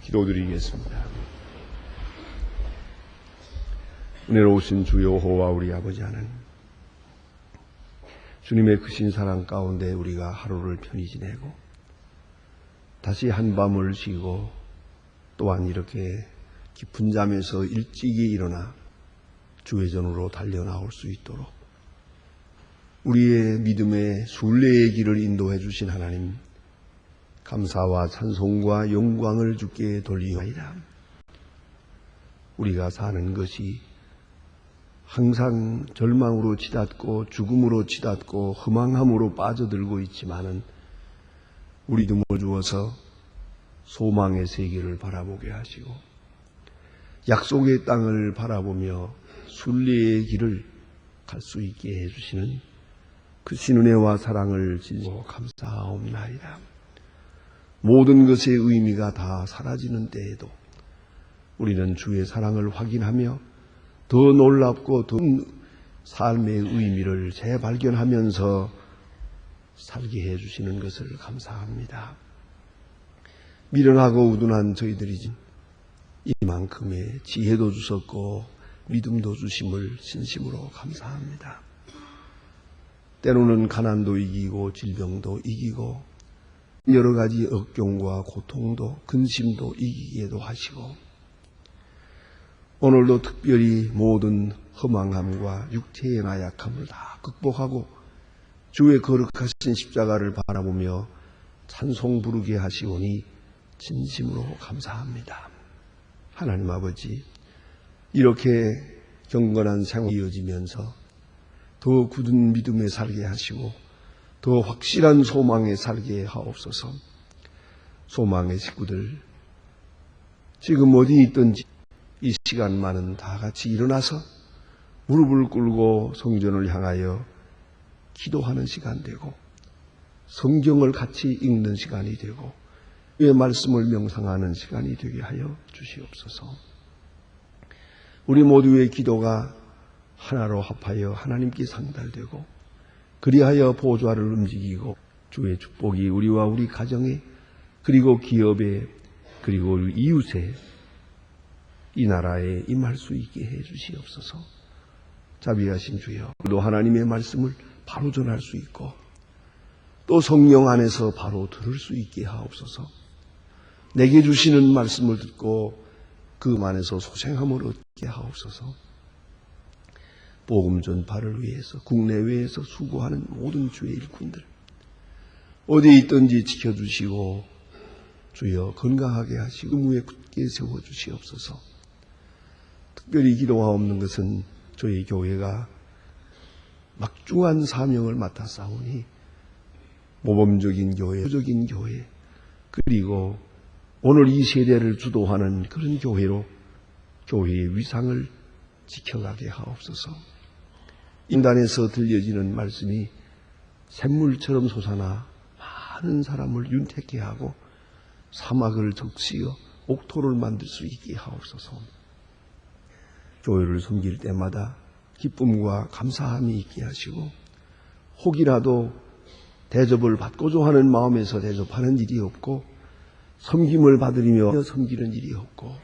기도드리겠습니다. 은혜로우신 주 여호와 우리 아버지 하나님, 주님의 크신 사랑 가운데 우리가 하루를 편히 지내고 다시 한밤을 쉬고 또한 이렇게 깊은 잠에서 일찍이 일어나 주의 전으로 달려나올 수 있도록 우리의 믿음의 순례의 길을 인도해 주신 하나님, 감사와 찬송과 영광을 주께 돌리오이다. 우리가 사는 것이 항상 절망으로 치닫고 죽음으로 치닫고 허망함으로 빠져들고 있지만은 우리 믿음을 주어서 소망의 세계를 바라보게 하시고 약속의 땅을 바라보며 순례의 길을 갈 수 있게 해주시는 그 신은혜와 사랑을 지고 감사하옵나이다. 모든 것의 의미가 다 사라지는 때에도 우리는 주의 사랑을 확인하며 더 놀랍고 더 삶의 의미를 재발견하면서 살게 해주시는 것을 감사합니다. 미련하고 우둔한 저희들이 이만큼의 지혜도 주셨고 믿음도 주심을 진심으로 감사합니다. 때로는 가난도 이기고 질병도 이기고 여러 가지 억경과 고통도 근심도 이기게도 하시고 오늘도 특별히 모든 허망함과 육체의 나약함을 다 극복하고 주의 거룩하신 십자가를 바라보며 찬송 부르게 하시오니 진심으로 감사합니다. 하나님 아버지, 이렇게 경건한 생활이 이어지면서 더 굳은 믿음에 살게 하시고 더 확실한 소망에 살게 하옵소서. 소망의 식구들, 지금 어디 있든지 이 시간만은 다 같이 일어나서 무릎을 꿇고 성전을 향하여 기도하는 시간 되고 성경을 같이 읽는 시간이 되고 주의 말씀을 명상하는 시간이 되게 하여 주시옵소서. 우리 모두의 기도가 하나로 합하여 하나님께 상달되고 그리하여 보좌를 움직이고 주의 축복이 우리와 우리 가정에 그리고 기업에 그리고 우리 이웃에 이 나라에 임할 수 있게 해 주시옵소서. 자비하신 주여, 또 하나님의 말씀을 바로 전할 수 있고 또 성령 안에서 바로 들을 수 있게 하옵소서. 내게 주시는 말씀을 듣고 그 안에서 소생함을 얻게 하옵소서. 복음 전파를 위해서 국내외에서 수고하는 모든 주의 일꾼들 어디에 있든지 지켜주시고 주여 건강하게 하시고 의무에 굳게 세워주시옵소서. 특별히 기도하옵는 것은 저희 교회가 막중한 사명을 맡아 싸우니 모범적인 교회, 적인 교회, 그리고 오늘 이 세대를 주도하는 그런 교회로 교회의 위상을 지켜가게 하옵소서. 인단에서 들려지는 말씀이 샘물처럼 솟아나 많은 사람을 윤택케 하고 사막을 적시어 옥토를 만들 수 있게 하옵소서. 교회를 섬길 때마다 기쁨과 감사함이 있게 하시고 혹이라도 대접을 받고자 하는 마음에서 대접하는 일이 없고 섬김을 받으며 섬기는 일이 없고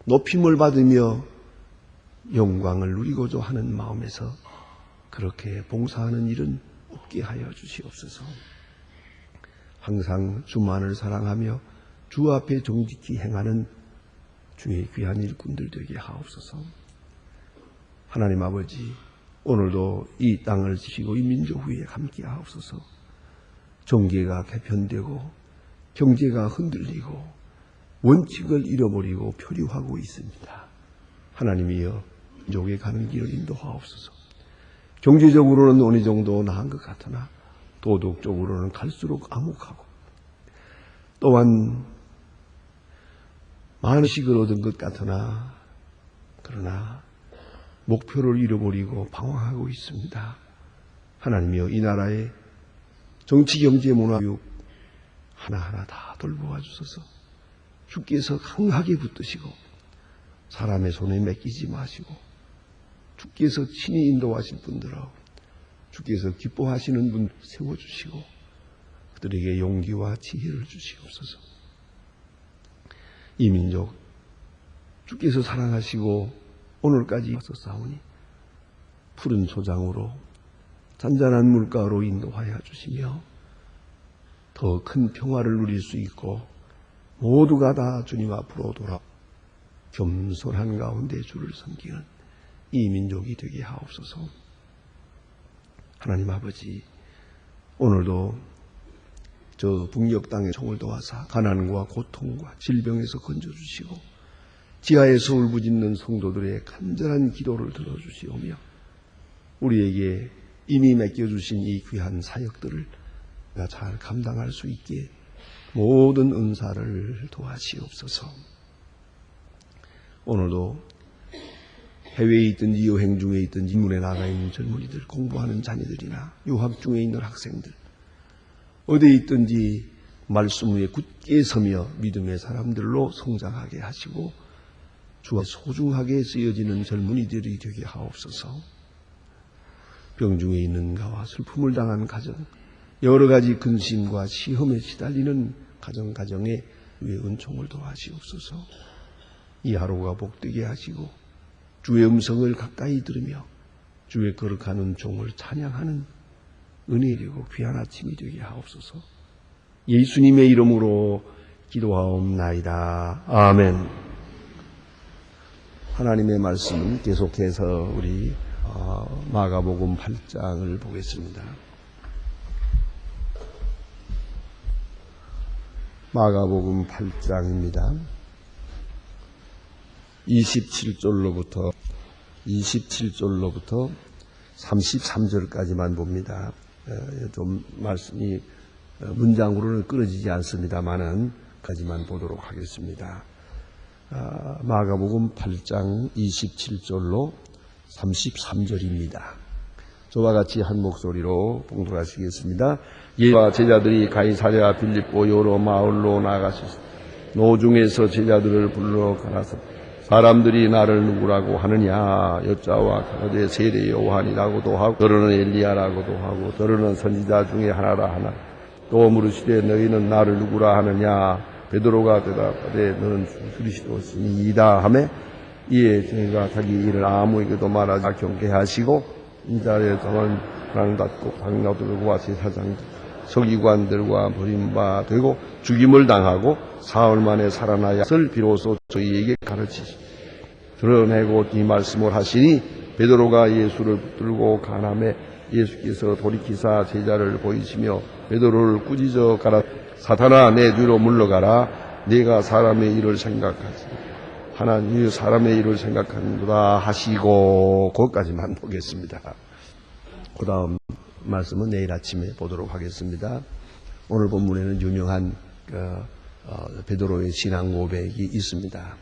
높임을 받으며 영광을 누리고자 하는 마음에서 그렇게 봉사하는 일은 없게 하여 주시옵소서. 항상 주만을 사랑하며 주 앞에 정직히 행하는 주의 귀한 일꾼들 되게 하옵소서. 하나님 아버지, 오늘도 이 땅을 지키고 이 민족 위에 함께 하옵소서. 정계가 개편되고 경제가 흔들리고 원칙을 잃어버리고 표류하고 있습니다. 하나님이여, 민족에 가는 길을 인도하옵소서. 경제적으로는 어느 정도 나은 것 같으나 도덕적으로는 갈수록 암흑하고 또한 많은 식을 얻은 것 같으나 그러나 목표를 잃어버리고 방황하고 있습니다. 하나님이여, 이 나라의 정치, 경제, 문화, 교육 하나하나 다 돌보아 주소서. 주께서 강하게 붙드시고 사람의 손에 맡기지 마시고 주께서 친히 인도하실 분들하고 주께서 기뻐하시는 분 세워주시고 그들에게 용기와 지혜를 주시옵소서. 이 민족 주께서 사랑하시고 오늘까지 와서 싸우니 푸른 소장으로 잔잔한 물가로 인도하여 주시며 더 큰 평화를 누릴 수 있고 모두가 다 주님 앞으로 돌아 겸손한 가운데 주를 섬기는 이 민족이 되게 하옵소서. 하나님 아버지, 오늘도 저 북녘 땅의 총을 도와사 가난과 고통과 질병에서 건져주시고 지하에서 울부짖는 성도들의 간절한 기도를 들어주시오며 우리에게 이미 맡겨주신 이 귀한 사역들을 잘 감당할 수 있게 모든 은사를 도와시옵소서. 오늘도 해외에 있든지 여행 중에 있든지 문에 나가 있는 젊은이들, 공부하는 자녀들이나 유학 중에 있는 학생들, 어디에 있든지 말씀 위에 굳게 서며 믿음의 사람들로 성장하게 하시고 주와 소중하게 쓰여지는 젊은이들이 되게 하옵소서. 병중에 있는 가와 슬픔을 당한 가정, 여러 가지 근심과 시험에 시달리는 가정에 주의 은총을 도와시옵소서. 이 하루가 복되게 하시고 주의 음성을 가까이 들으며 주의 거룩한 종을 찬양하는 은혜이고 귀한 아침이 되게 하옵소서. 예수님의 이름으로 기도하옵나이다. 아멘. 하나님의 말씀 계속해서 우리 마가복음 8장을 보겠습니다. 마가복음 8장입니다. 27절로부터 33절까지만 봅니다. 좀 말씀이 문장으로는 끊어지지 않습니다만은 까지만 보도록 하겠습니다. 마가복음 8장 27절로 33절입니다. 저와 같이 한 목소리로 봉독하시겠습니다. 예수와 제자들이 가이사랴 빌립보 여러 마을로 나가셨습니다. 노중에서 제자들을 불러 가라사 사람들이 나를 누구라고 하느냐 여짜와 가로되 세례 요한이라고도 하고 더러는 엘리야라고도 하고 더러는 선지자 중에 하나라 하나 또 물으시되 너희는 나를 누구라 하느냐 베드로가 대답하되 너는 그리스도시니이다 하매 이에 저희가 자기 일을 아무에게도 말하지 경계하시고 인자에서는 하나님 닫고 장로들과 제사장 서기관들과 버림받되고 죽임을 당하고 사흘 만에 살아나야을 비로소 저희에게 가르치시 드러내고 이 말씀을 하시니 베드로가 예수를 붙들고 가남에 예수께서 돌이키사 제자를 보이시며 베드로를 꾸짖어 가라 사탄아 내 뒤로 물러가라 네가 사람의 일을 생각하지 하나님 사람의 일을 생각하는구나 하시고 거기까지만 보겠습니다. 그 다음 말씀은 내일 아침에 보도록 하겠습니다. 오늘 본문에는 유명한 베드로의 신앙 고백이 있습니다.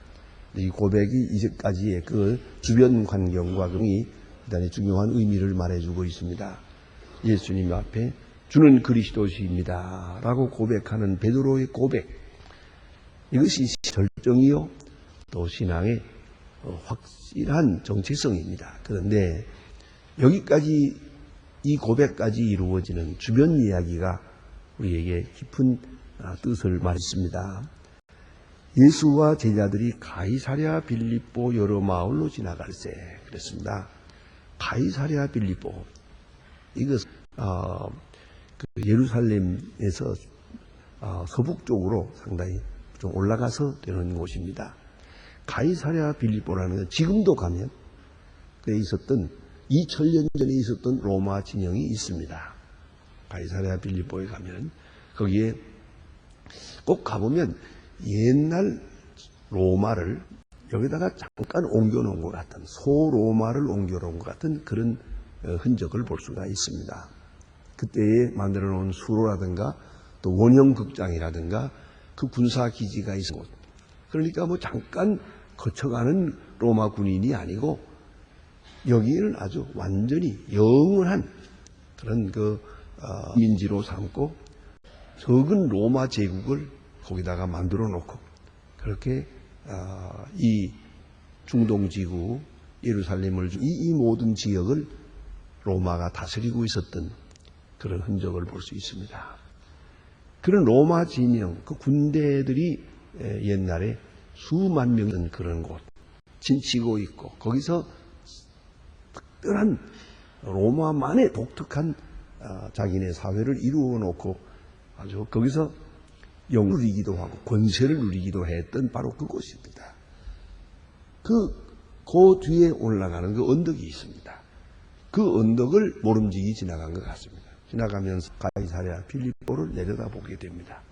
이 고백이 이제까지의 그 주변 환경과 그이 대단히 중요한 의미를 말해주고 있습니다. 예수님 앞에 주는 그리스도시입니다 라고 고백하는 베드로의 고백, 이것이 절정이요 또 신앙의 확실한 정체성입니다. 그런데 여기까지 이 고백까지 이루어지는 주변 이야기가 우리에게 깊은 뜻을 말했습니다. 예수와 제자들이 가이사랴 빌립보 여러 마을로 지나갈세 그랬습니다. 가이사랴 빌립보, 이것은 예루살렘에서 서북쪽으로 상당히 좀 올라가서 되는 곳입니다. 가이사랴 빌립보라는 건 지금도 가면 그에 있었던 2000년 전에 있었던 로마 진영이 있습니다. 가이사랴 빌립보에 가면 거기에 꼭 가보면 옛날 로마를 여기다가 잠깐 옮겨놓은 것 같은 소로마를 옮겨놓은 것 같은 그런 흔적을 볼 수가 있습니다. 그때에 만들어 놓은 수로라든가 또 원형극장이라든가 그 군사기지가 있는 곳, 그러니까 뭐 잠깐 거쳐가는 로마 군인이 아니고 여기는 아주 완전히 영원한 그런 민지로 삼고 적은 로마 제국을 거기다가 만들어 놓고 그렇게 이 중동지구 예루살렘을 이 모든 지역을 로마가 다스리고 있었던 그런 흔적을 볼 수 있습니다. 그런 로마 진영, 그 군대들이 옛날에 수만 명은 그런 곳 진치고 있고 거기서 특별한 로마만의 독특한 자기네 사회를 이루어 놓고 아주 거기서 영을 누리기도 하고 권세를 누리기도 했던 바로 그곳입니다. 그 뒤에 올라가는 그 언덕이 있습니다. 그 언덕을 모름지기 지나간 것 같습니다. 지나가면서 가이사랴 필립보를 내려다보게 됩니다.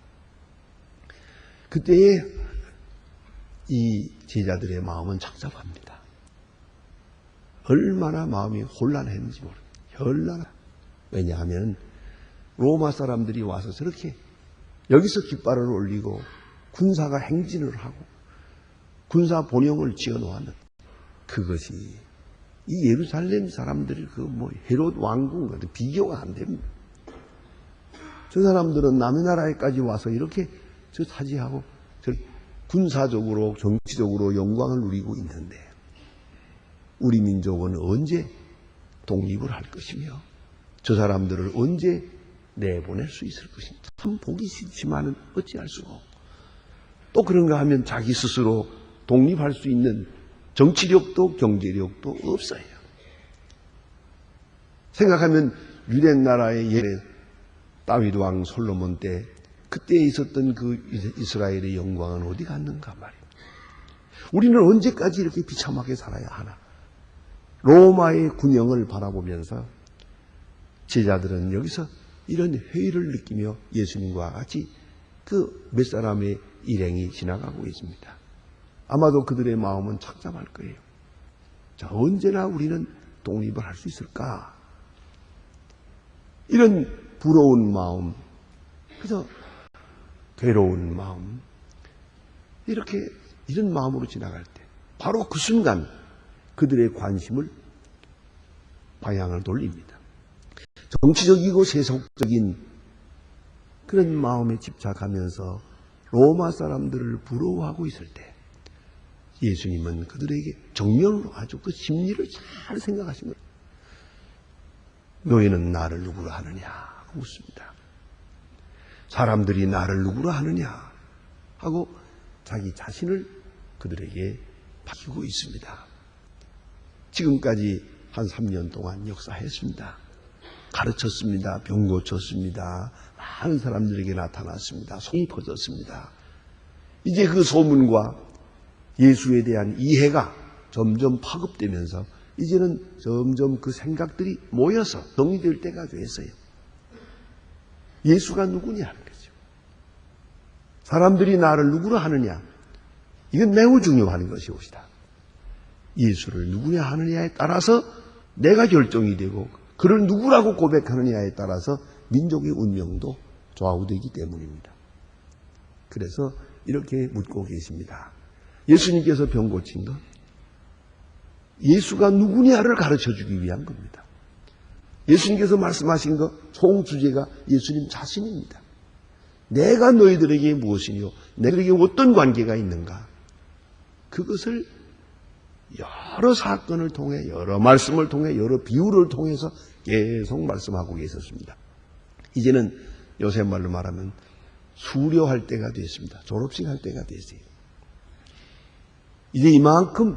그때에 이 제자들의 마음은 착잡합니다. 얼마나 마음이 혼란했는지 모릅니다. 현란하. 왜냐하면 로마 사람들이 와서 저렇게 여기서 깃발을 올리고 군사가 행진을 하고 군사 본영을 지어놓았는 그것이 이 예루살렘 사람들이 헤롯 왕궁과 비교가 안 됩니다. 저 사람들은 남의 나라에까지 와서 이렇게 저 차지하고 저 군사적으로 정치적으로 영광을 누리고 있는데 우리 민족은 언제 독립을 할 것이며 저 사람들을 언제 내보낼 수 있을 것인가. 참 보기 싫지만은 어찌할 수가 없고 또 그런가 하면 자기 스스로 독립할 수 있는 정치력도 경제력도 없어요. 생각하면 유대 나라의 예래 다윗 왕 솔로몬 때 그때 있었던 그 이스라엘의 영광은 어디 갔는가 말입니다. 우리는 언제까지 이렇게 비참하게 살아야 하나. 로마의 군영을 바라보면서 제자들은 여기서 이런 회의를 느끼며 예수님과 같이 그 몇 사람의 일행이 지나가고 있습니다. 아마도 그들의 마음은 착잡할 거예요. 자, 언제나 우리는 독립을 할 수 있을까? 이런 부러운 마음, 그래서 괴로운 마음, 이런 마음으로 지나갈 때 바로 그 순간 그들의 관심을 방향을 돌립니다. 정치적이고 세속적인 그런 마음에 집착하면서 로마 사람들을 부러워하고 있을 때 예수님은 그들에게 정면으로 아주 그 심리를 잘 생각하신 거예요. 너희는 나를 누구라 하느냐 하고 묻습니다. 사람들이 나를 누구라 하느냐 하고 자기 자신을 그들에게 밝히고 있습니다. 지금까지 한 3년 동안 역사했습니다. 가르쳤습니다. 병 고쳤습니다. 많은 사람들에게 나타났습니다. 소문이 퍼졌습니다. 이제 그 소문과 예수에 대한 이해가 점점 파급되면서 이제는 점점 그 생각들이 모여서 정리될 때가 됐어요. 예수가 누구냐 하는 거죠. 사람들이 나를 누구라 하느냐. 이건 매우 중요한 것이옵시다. 예수를 누구냐 하느냐에 따라서 내가 결정이 되고 그를 누구라고 고백하느냐에 따라서 민족의 운명도 좌우되기 때문입니다. 그래서 이렇게 묻고 계십니다. 예수님께서 병 고친 것, 예수가 누구냐를 가르쳐주기 위한 겁니다. 예수님께서 말씀하신 것, 총 주제가 예수님 자신입니다. 내가 너희들에게 무엇이며 너희들에게 어떤 관계가 있는가, 그것을 여러 사건을 통해 여러 말씀을 통해 여러 비유를 통해서 계속 말씀하고 계셨습니다. 이제는 요새 말로 말하면 수료할 때가 됐습니다. 졸업식 할 때가 됐어요. 이제 이만큼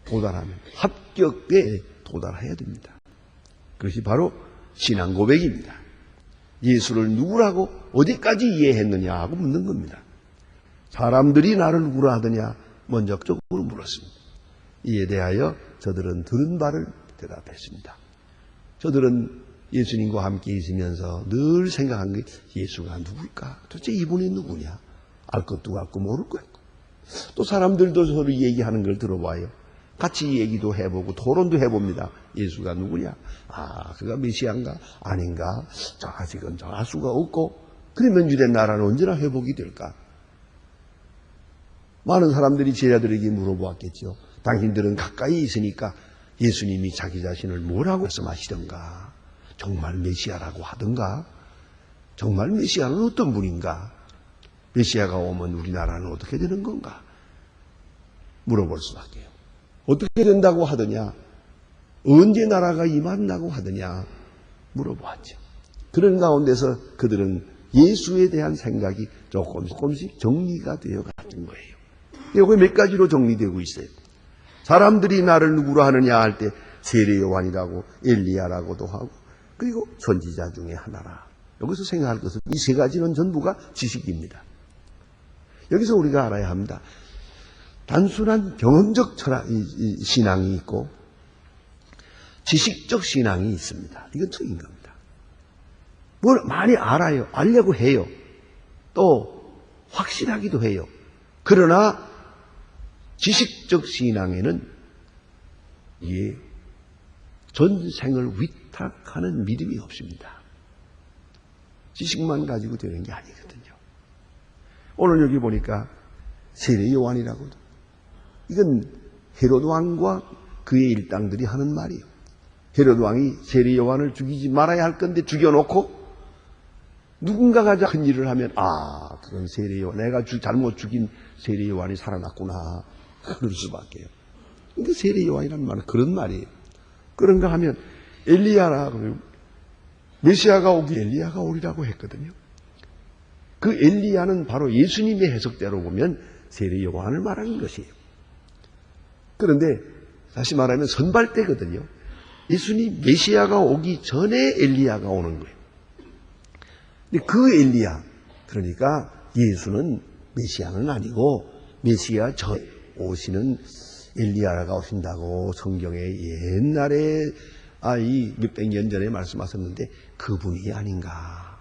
도달하면 합격에 도달해야 됩니다. 그것이 바로 신앙 고백입니다. 예수를 누구라고 어디까지 이해했느냐 하고 묻는 겁니다. 사람들이 나를 누구라 하더냐 먼저 적으로 물었습니다. 이에 대하여 저들은 들은 바를 대답했습니다. 저들은 예수님과 함께 있으면서 늘 생각한 게 예수가 누굴까? 도대체 이분이 누구냐? 알 것도 같고 모를 것 같고. 또 사람들도 서로 얘기하는 걸 들어봐요. 같이 얘기도 해보고 토론도 해봅니다. 예수가 누구냐? 아, 그가 메시아인가? 아닌가? 아직은 알 수가 없고. 그러면 유대 나라는 언제나 회복이 될까? 많은 사람들이 제자들에게 물어보았겠죠. 당신들은 가까이 있으니까 예수님이 자기 자신을 뭐라고 말씀하시던가? 정말 메시아라고 하던가? 정말 메시아는 어떤 분인가? 메시아가 오면 우리나라는 어떻게 되는 건가? 물어볼 수밖에요. 어떻게 된다고 하더냐? 언제 나라가 임한다고 하더냐? 물어보았죠. 그런 가운데서 그들은 예수에 대한 생각이 조금씩 정리가 되어 갔던 거예요. 이게 몇 가지로 정리되고 있어요. 사람들이 나를 누구로 하느냐 할 때 세례 요한이라고 엘리야라고도 하고 그리고 선지자 중에 하나라. 여기서 생각할 것은 이 세 가지는 전부가 지식입니다. 여기서 우리가 알아야 합니다. 단순한 경험적 신앙이 있고 지식적 신앙이 있습니다. 이건 틀린 겁니다. 뭘 많이 알아요. 알려고 해요. 또 확실하기도 해요. 그러나 지식적 신앙에는 전생을 위탁하는 믿음이 없습니다. 지식만 가지고 되는 게 아니거든요. 오늘 여기 보니까 세례 요한이라고도 이건 헤롯 왕과 그의 일당들이 하는 말이에요. 헤롯 왕이 세례 요한을 죽이지 말아야 할 건데 죽여놓고 누군가가 큰 일을 하면 그건 세례 요한, 내가 잘못 죽인 세례 요한이 살아났구나 그럴 수밖에요. 그러니까 세례 요한이라는 말은 그런 말이에요. 그런가 하면 엘리야라 메시아가 오기 엘리야가 오리라고 했거든요. 그 엘리야는 바로 예수님의 해석대로 보면 세례 요한을 말하는 것이에요. 그런데 다시 말하면 선발대거든요. 예수님 메시아가 오기 전에 엘리야가 오는 거예요. 근데 그 엘리야, 그러니까 예수는 메시아는 아니고 메시아 전에 오시는 엘리야가 오신다고 성경에 옛날에 이 몇백 년 전에 말씀하셨는데 그분이 아닌가.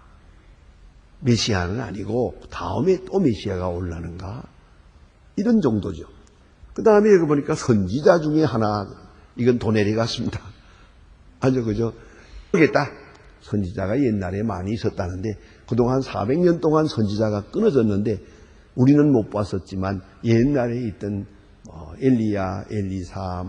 메시아는 아니고 다음에 또 메시아가 올라는가. 이런 정도죠. 그 다음에 여기 보니까 선지자 중에 하나, 이건 도네리 같습니다. 아주 그죠? 모르겠다. 선지자가 옛날에 많이 있었다는데 그동안 400년 동안 선지자가 끊어졌는데 우리는 못 봤었지만 옛날에 있던 엘리야, 엘리사,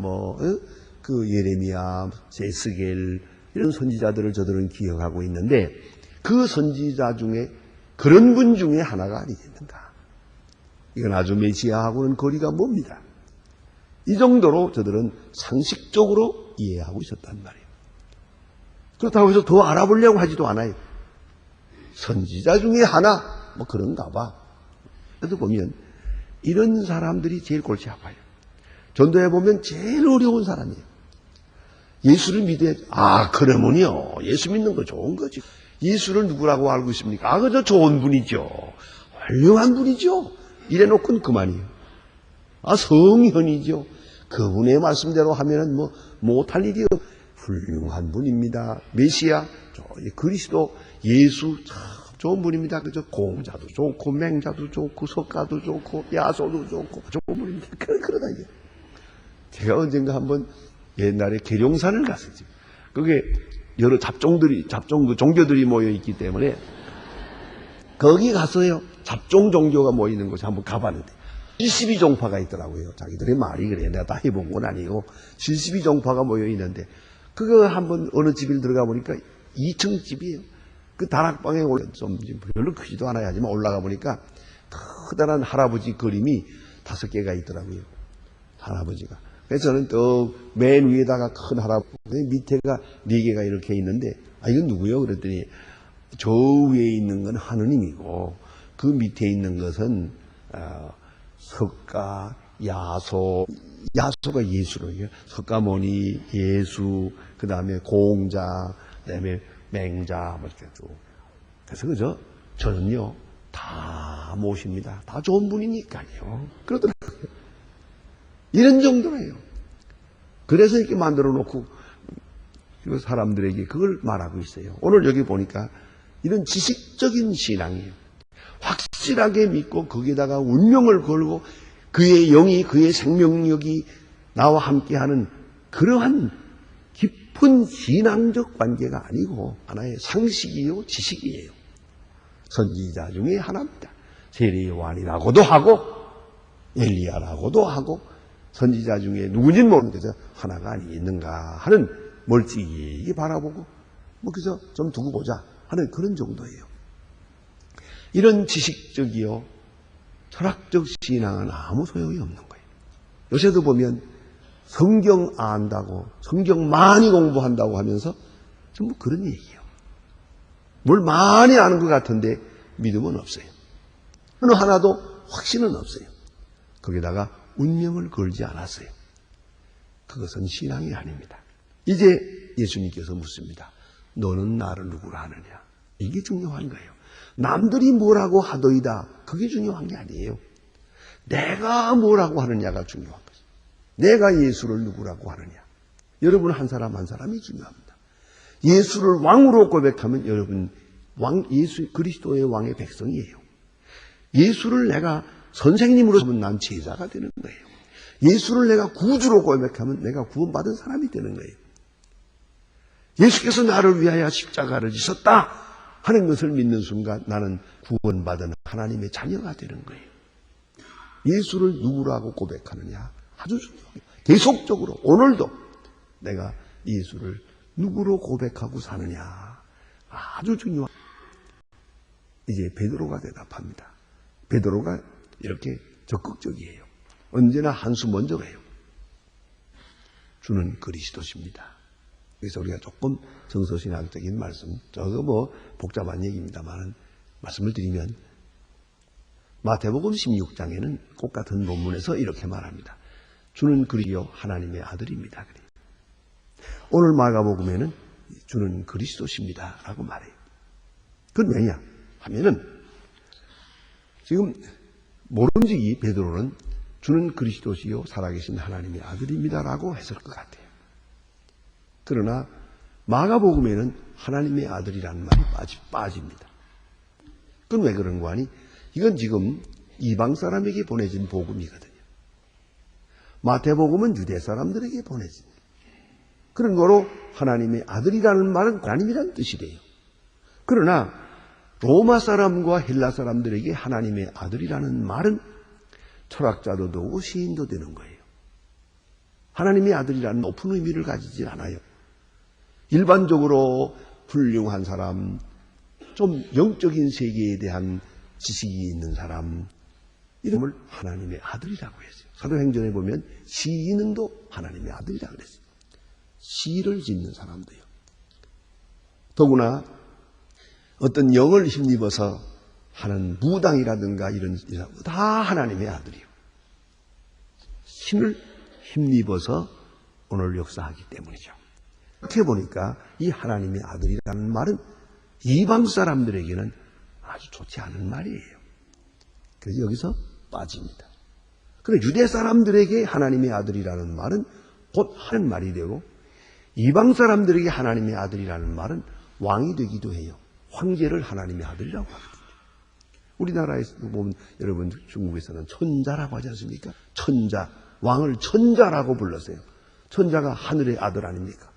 그 예레미야, 에스겔 이런 선지자들을 저들은 기억하고 있는데 그 선지자 중에 그런 분 중에 하나가 아니겠는가. 이건 아주 메시아하고는 거리가 멉니다. 이 정도로 저들은 상식적으로 이해하고 있었단 말이에요. 그렇다고 해서 더 알아보려고 하지도 않아요. 선지자 중에 하나 그런가 봐. 그래서 보면 이런 사람들이 제일 골치 아파요. 전도해 보면 제일 어려운 사람이에요. 예수를 믿어야 그러면요 예수 믿는 거 좋은 거지. 예수를 누구라고 알고 있습니까? 그저 좋은 분이죠. 훌륭한 분이죠. 이래놓고는 그만이에요. 성현이죠. 그분의 말씀대로 하면은 못할 일이 훌륭한 분입니다. 메시아, 그리스도, 예수 참 좋은 분입니다. 그저 공자도 좋고 맹자도 좋고 석가도 좋고 야소도 좋고 좋은 분입니다. 그러다 이게 제가 언젠가 한번 옛날에 계룡산을 갔었지. 그게 여러 종교들이 모여 있기 때문에 거기 가서요 잡종 종교가 모이는 곳에 한번 가봤는데 72종파가 있더라고요. 자기들의 말이 그래. 내가 다 해본 건 아니고 72종파가 모여 있는데 그거 한번 어느 집에 들어가 보니까 2층 집이에요. 그 다락방에 좀 별로 크지도 않아야 하지만 올라가 보니까 커다란 할아버지 그림이 5개가 있더라고요. 할아버지가. 그래서 저는 또 맨 위에다가 큰 할아버지 밑에가 4개가 이렇게 있는데 이건 누구요? 그랬더니 저 위에 있는 건 하느님이고 그 밑에 있는 것은 석가, 야소가 예수로요. 석가모니, 예수, 그 다음에 공자, 그 다음에 맹자, 이렇게 쭉. 그래서 그죠? 저는요, 다 모십니다. 다 좋은 분이니까요. 그러더라고요. 이런 정도예요. 그래서 이렇게 만들어 놓고 사람들에게 그걸 말하고 있어요. 오늘 여기 보니까 이런 지식적인 신앙이에요. 확실하게 믿고 거기에다가 운명을 걸고 그의 영이 그의 생명력이 나와 함께하는 그러한 깊은 신앙적 관계가 아니고 하나의 상식이요 지식이에요. 선지자 중에 하나입니다. 세례 요한이라고도 하고 엘리야라고도 하고 선지자 중에 누구인지는 모르는데 하나가 아니겠는가 하는 멀찍이 바라보고 그래서 좀 두고 보자 하는 그런 정도예요. 이런 지식적이요 철학적 신앙은 아무 소용이 없는 거예요. 요새도 보면 성경 안다고 성경 많이 공부한다고 하면서 전부 그런 얘기예요. 뭘 많이 아는 것 같은데 믿음은 없어요. 어느 하나도 확신은 없어요. 거기다가 운명을 걸지 않았어요. 그것은 신앙이 아닙니다. 이제 예수님께서 묻습니다. 너는 나를 누구라 하느냐? 이게 중요한 거예요. 남들이 뭐라고 하더이다. 그게 중요한 게 아니에요. 내가 뭐라고 하느냐가 중요한 거죠. 내가 예수를 누구라고 하느냐. 여러분 한 사람 한 사람이 중요합니다. 예수를 왕으로 고백하면 여러분 예수 그리스도의 왕의 백성이에요. 예수를 내가 선생님으로 하면 난 제자가 되는 거예요. 예수를 내가 구주로 고백하면 내가 구원받은 사람이 되는 거예요. 예수께서 나를 위하여 십자가를 지셨다 하는 것을 믿는 순간 나는 구원받은 하나님의 자녀가 되는 거예요. 예수를 누구라고 고백하느냐 아주 중요해요. 계속적으로 오늘도 내가 예수를 누구로 고백하고 사느냐 아주 중요한. 이제 베드로가 대답합니다. 베드로가 이렇게 적극적이에요. 언제나 한수 먼저 가요. 주는 그리스도십니다. 그래서 우리가 조금 정서신학적인 말씀, 저거 뭐 복잡한 얘기입니다만 말씀을 드리면 마태복음 16장에는 꼭 같은 본문에서 이렇게 말합니다. 주는 그리스도 하나님의 아들입니다. 오늘 마가복음에는 주는 그리스도십니다 라고 말해요. 그건 왜냐 하면은 지금 모름지기 베드로는 주는 그리스도시요 살아계신 하나님의 아들입니다 라고 했을 것 같아요. 그러나 마가복음에는 하나님의 아들이라는 말이 빠집니다. 그건 왜 그런 거 아니? 이건 지금 이방 사람에게 보내진 복음이거든요. 마태복음은 유대 사람들에게 보내진. 그런 거로 하나님의 아들이라는 말은 하나님이라는 뜻이래요. 그러나 로마 사람과 헬라 사람들에게 하나님의 아들이라는 말은 철학자도 되고 시인도 되는 거예요. 하나님의 아들이라는 높은 의미를 가지지 않아요. 일반적으로 훌륭한 사람, 좀 영적인 세계에 대한 지식이 있는 사람, 이름을 하나님의 아들이라고 했어요. 사도행전에 보면 시인도 하나님의 아들이라고 그랬어요. 시를 짓는 사람도요. 더구나 어떤 영을 힘입어서 하는 무당이라든가 이런 다 하나님의 아들이요. 신을 힘입어서 오늘 역사하기 때문이죠. 이렇게 보니까 이 하나님의 아들이라는 말은 이방 사람들에게는 아주 좋지 않은 말이에요. 그래서 여기서 빠집니다. 그런데 유대 사람들에게 하나님의 아들이라는 말은 곧 하는 말이 되고 이방 사람들에게 하나님의 아들이라는 말은 왕이 되기도 해요. 황제를 하나님의 아들이라고 하거든요. 우리나라에서 보면 여러분 중국에서는 천자라고 하지 않습니까? 천자, 왕을 천자라고 불렀어요. 천자가 하늘의 아들 아닙니까?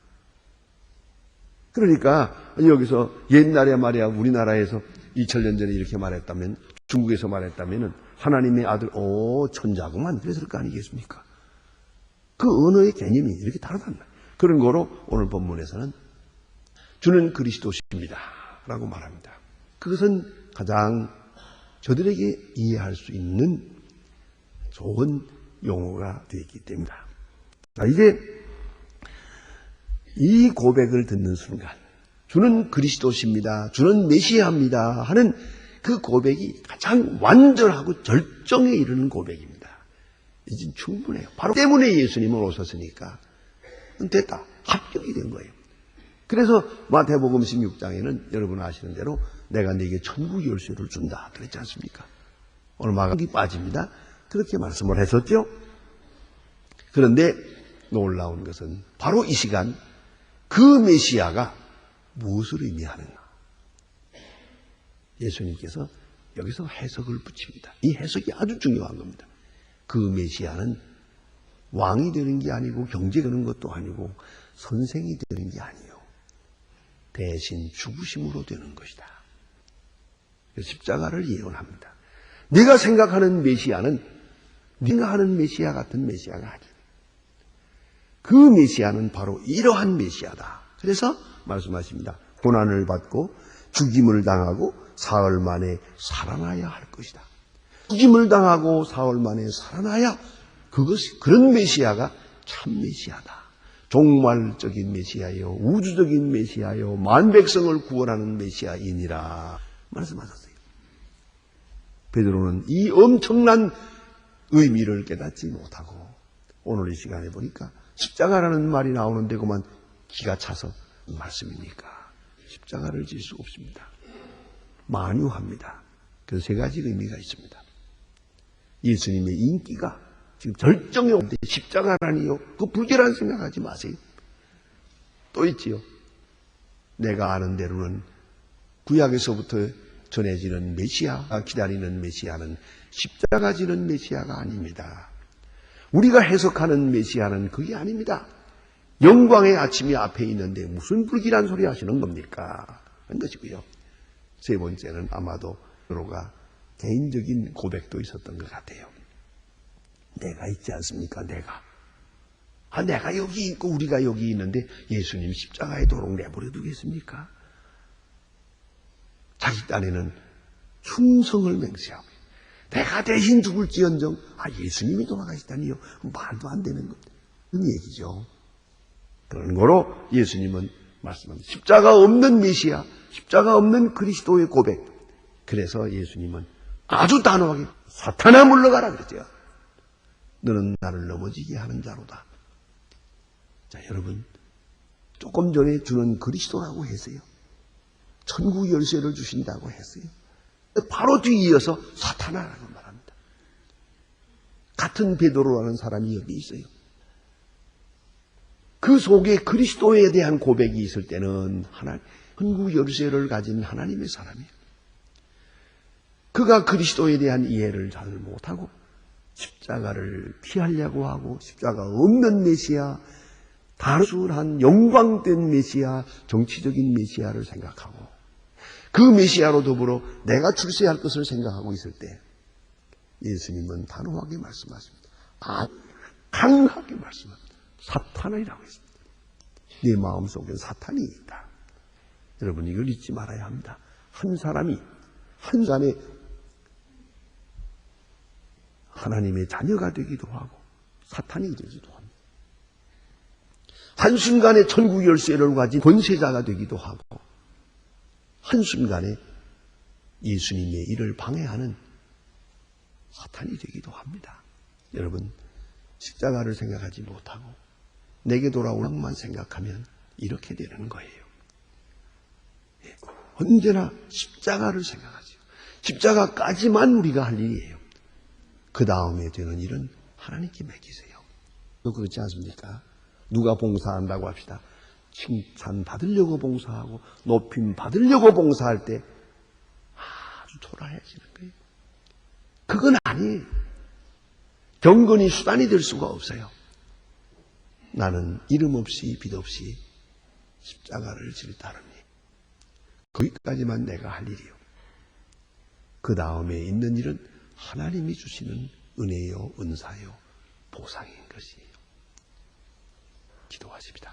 그러니까 여기서 옛날에 말이야 우리나라에서 2000년 전에 이렇게 말했다면 중국에서 말했다면 하나님의 아들 천자구만 그랬을 거 아니겠습니까? 그 언어의 개념이 이렇게 다르단 말이에요. 그런 거로 오늘 본문에서는 주는 그리스도십니다 라고 말합니다. 그것은 가장 저들에게 이해할 수 있는 좋은 용어가 되었기 때문이다. 자, 이제 이 고백을 듣는 순간 주는 그리스도십니다. 주는 메시아입니다 하는 그 고백이 가장 완전하고 절정에 이르는 고백입니다. 이제 충분해요. 바로 때문에 예수님은 오셨으니까 됐다. 합격이 된 거예요. 그래서 마태복음 16장에는 여러분 아시는 대로 내가 네게 천국 열쇠를 준다 그랬지 않습니까? 오늘 마가복음이 빠집니다. 그렇게 말씀을 했었죠. 그런데 놀라운 것은 바로 이 시간 그 메시아가 무엇을 의미하는가? 예수님께서 여기서 해석을 붙입니다. 이 해석이 아주 중요한 겁니다. 그 메시아는 왕이 되는 게 아니고 경제가 되는 것도 아니고 선생이 되는 게 아니에요. 대신 죽으심으로 되는 것이다. 십자가를 예언합니다. 네가 생각하는 메시아는 네가 하는 메시아 같은 메시아가 아니에요. 그 메시아는 바로 이러한 메시아다. 그래서 말씀하십니다. 고난을 받고 죽임을 당하고 사흘 만에 살아나야 할 것이다. 죽임을 당하고 사흘 만에 살아나야 그런 메시아가 참 메시아다. 종말적인 메시아요, 우주적인 메시아요, 만백성을 구원하는 메시아이니라 말씀하셨어요. 베드로는 이 엄청난 의미를 깨닫지 못하고 오늘 이 시간에 보니까 십자가라는 말이 나오는데 그만 기가 차서 말씀이니까 십자가를 질 수 없습니다. 만유합니다. 그래서 세 가지 의미가 있습니다. 예수님의 인기가 지금 절정에 오는데 십자가라니요. 그 불결한 생각하지 마세요. 또 있지요. 내가 아는 대로는 구약에서부터 전해지는 메시아, 기다리는 메시아는 십자가 지는 메시아가 아닙니다. 우리가 해석하는 메시아는 그게 아닙니다. 영광의 아침이 앞에 있는데 무슨 불길한 소리 하시는 겁니까? 하는 것이고요. 세 번째는 아마도 서로가 개인적인 고백도 있었던 것 같아요. 내가 있지 않습니까? 내가 여기 있고 우리가 여기 있는데 예수님 십자가에 도록 내버려 두겠습니까? 자기 딴에는 충성을 맹세하고 내가 대신 죽을지언정 예수님이 돌아가시다니요. 말도 안 되는 것. 그런 얘기죠. 그런 거로 예수님은 말씀합니다. 십자가 없는 메시아, 십자가 없는 그리스도의 고백. 그래서 예수님은 아주 단호하게 사탄아 물러가라 그랬죠. 너는 나를 넘어지게 하는 자로다. 자, 여러분 조금 전에 주는 그리스도라고 했어요. 천국 열쇠를 주신다고 했어요. 바로 뒤이어서 사탄아라고 말합니다. 같은 베드로라는 사람이 여기 있어요. 그 속에 그리스도에 대한 고백이 있을 때는 천국 열쇠를 가진 하나님의 사람이에요. 그가 그리스도에 대한 이해를 잘 못하고 십자가를 피하려고 하고 십자가 없는 메시아, 단순한 영광된 메시아, 정치적인 메시아를 생각하고 그 메시아로 더불어 내가 출세할 것을 생각하고 있을 때 예수님은 단호하게 말씀하십니다. 강하게 말씀합니다. 사탄이라고 했습니다. 내 마음속에 사탄이 있다. 여러분 이걸 잊지 말아야 합니다. 한 사람이 한간에 하나님의 자녀가 되기도 하고 사탄이 되기도 합니다. 한순간에 천국 열쇠를 가진 권세자가 되기도 하고 한순간에 예수님의 일을 방해하는 사탄이 되기도 합니다. 여러분 십자가를 생각하지 못하고 내게 돌아올 것만 생각하면 이렇게 되는 거예요. 언제나 십자가를 생각하죠. 십자가까지만 우리가 할 일이에요. 그 다음에 되는 일은 하나님께 맡기세요. 그렇지 않습니까? 누가 봉사한다고 합시다. 칭찬 받으려고 봉사하고 높임 받으려고 봉사할 때 아주 초라해지는 거예요. 그건 아니에요. 경건이 수단이 될 수가 없어요. 나는 이름 없이 빛 없이 십자가를 질 따르니 거기까지만 내가 할 일이요. 그 다음에 있는 일은 하나님이 주시는 은혜요, 은사요, 보상인 것이에요. 기도하십니다.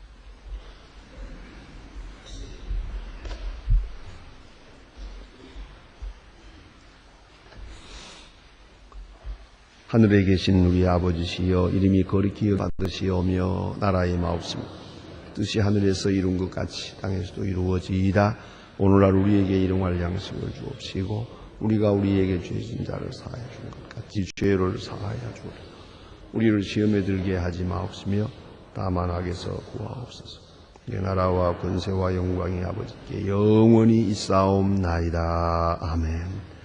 하늘에 계신 우리 아버지시여 이름이 거룩히 받으시오며 나라의 마옵시며 뜻이 하늘에서 이룬 것 같이 땅에서도 이루어지이다. 오늘날 우리에게 일용할 양식을 주옵시고 우리가 우리에게 죄진 자를 사하여 준 것 같이 죄를 사하여 주옵소서. 우리를 시험에 들게 하지 마옵시며 다만 악에서 구하옵소서. 내 나라와 권세와 영광이 아버지께 영원히 있사옵나이다. 아멘.